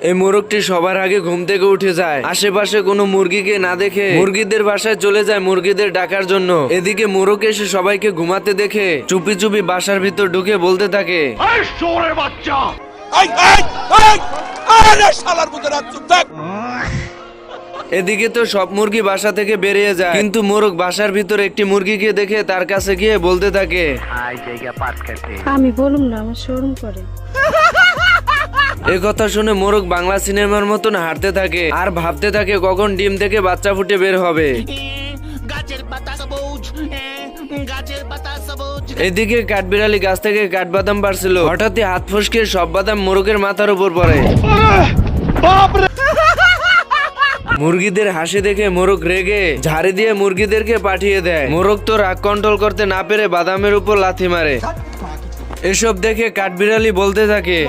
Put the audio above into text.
এই মোরগটি সবার আগে ঘুম থেকে উঠে যায়, আশেপাশে কোনো মুরগিকে না দেখে মুরগিদের বাসায় চলে যায় মুরগিদের ডাকার জন্য। এদিকে মোরগ এসে সবাইকে ঘুমাতে দেখে চুপি চুপি বাসার ভিতর ঢুকে বলতে থাকে, এদিকে তো সব মুরগি বাসা থেকে বেরিয়ে যায়, কিন্তু মোরগ বাসার ভিতর একটি মুরগিকে দেখে তার কাছে গিয়ে বলতে থাকে, আমি বলুম না, আমার শরম করে। এ কথা শুনে মোরগ বাংলা সিনেমার মতন হাঁটতে থাকে আর ভাবতে থাকে কখন ডিম থেকে বাচ্চা ফুটে বের হবে। এদিকে কাঠবিড়ালি গাছ থেকে কাঠবাদাম পারছিল, হঠাৎই হাত ফসকে সব বাদাম মোরগের মাথার উপর পড়ে। মুরগিদের হাসি দেখে মোরগ রেগে ঝাড়ি দিয়ে মুরগিদেরকে পাঠিয়ে দেয়। মোরগ তো রাগ কন্ট্রোল করতে না পেরে বাদামের উপর লাথি মারে। এসব দেখে কাঠবিড়ালি বলতে থাকে,